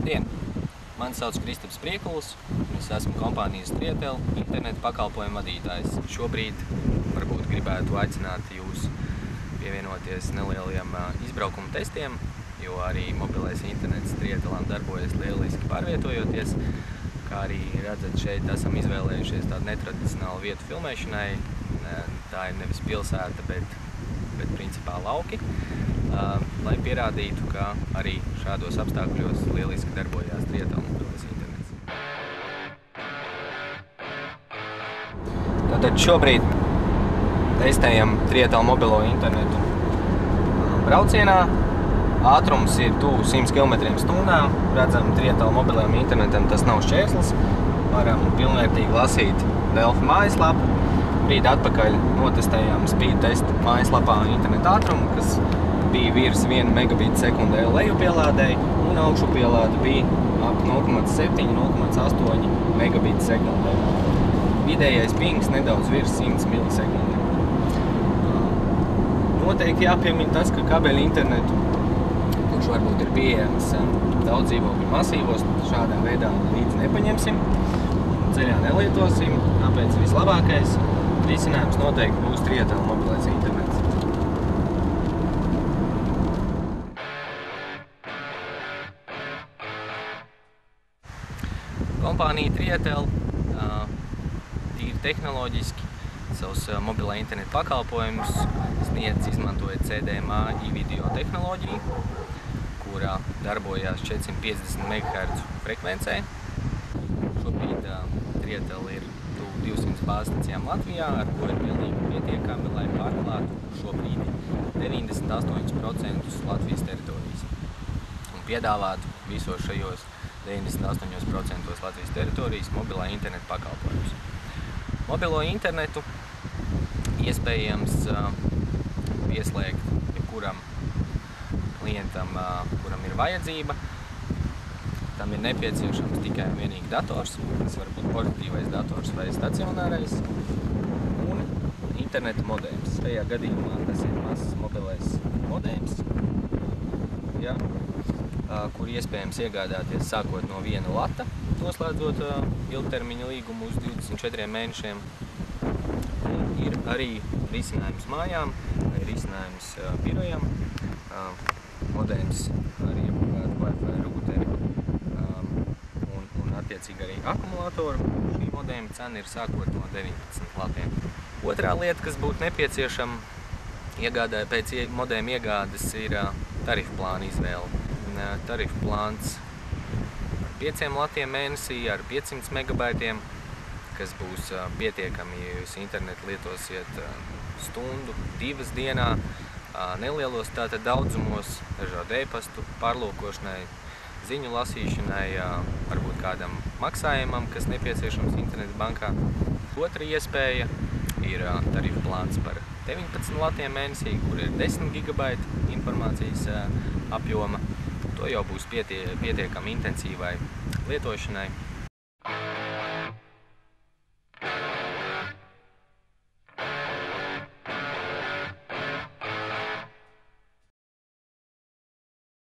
Labdien! Mani sauc Kristaps Priekuls, es esmu kompānijas Trietel interneta pakalpojumu vadītājs. Šobrīd varbūt gribētu aicināt jūs pievienoties nelieliem izbraukuma testiem, jo arī mobilais internets Trietelam darbojas lieliski pārvietojoties. Kā arī redzat, šeit esam izvēlējušies tādu netradicionālu vietu filmēšanai. Tā ir nevis pilsēta, bet principā lauki, lai pierādītu, ka arī šādos apstākļos lieliski darbojās Trietel mobilais internets. Tātad šobrīd testējam Trietel mobilo internetu braucienā. Ātrums ir tuvu 100 km/h. Redzam, Trietel mobilajam internetam tas nav šķērslis. Varam pilnvērtīgi lasīt Delfi mājaslapu. Brīdi atpakaļ notestējām speed test mājaslapā interneta ātrumu, kas bija virs 1 megabita sekundē lejupielādēji, un augšupielāde bija ap 0,7–0,8 megabita sekundē. Vidējais pings nedaudz virs 100 milisekundēm. Noteikti jāpiemina tas, ka kabeļu internetu, kurš varbūt ir pieejams daudz dzīvokļu masīvos, šādā veidā līdzi nepaņemsim, ceļā nelietosim, tāpēc vislabākais risinājums noteikti būs Trietel mobilais internets. Kompānija Trietel tīri tehnoloģiski savus mobilā interneta pakalpojumus sniedz izmantojot CDMA video tehnoloģiju, kurā darbojās 450 MHz frekvencē. Šobrīd Trietel ir 200 bāzstacijām Latvijā, ar ko ir pilnīgi pietiekami, lai pārklātu šobrīd 98% Latvijas teritorijas un piedāvātu visos šajos 98% Latvijas teritorijas mobilā interneta pakalpojumus. Mobilo internetu iespējams pieslēgt jebkuram klientam, kuram ir vajadzība. Tam ir nepieciešams tikai un vienīgi dators, kas var būt portatīvais dators vai stacionārais, un interneta modems. Tajā gadījumā tas ir mazs mobilais modems, kur iespējams iegādāties sākot no 1 lata, noslēdzot ilgtermiņa līgumu uz 24 mēnešiem. Un ir arī risinājums mājām, risinājums birojam, modems arī apgādu Wi-Fi rūteri. Attiecīgi arī akumulātoru. Šī modēma cena ir sākot no 19 latiem. Otrā lieta, kas būtu nepieciešama pēc modēma iegādes, ir tarifu plāna izvēle. Tarifu plāns ar 5 latiem mēnesī, ar 500 megabaitiem, kas būs pietiekami, ja jūs internetu lietosiet stundu, 2 dienā, nelielos tātad daudzumos, dažādu e-pastu pārlūkošanai, ziņu lasīšanai, varbūt kādam maksājumam, kas nepieciešams interneta bankā. Otra iespēja ir tarifu plāns par 19 latiem mēnesī, kur ir 10 gigabaiti informācijas apjoma. To jau būs pietiekami intensīvai lietošanai.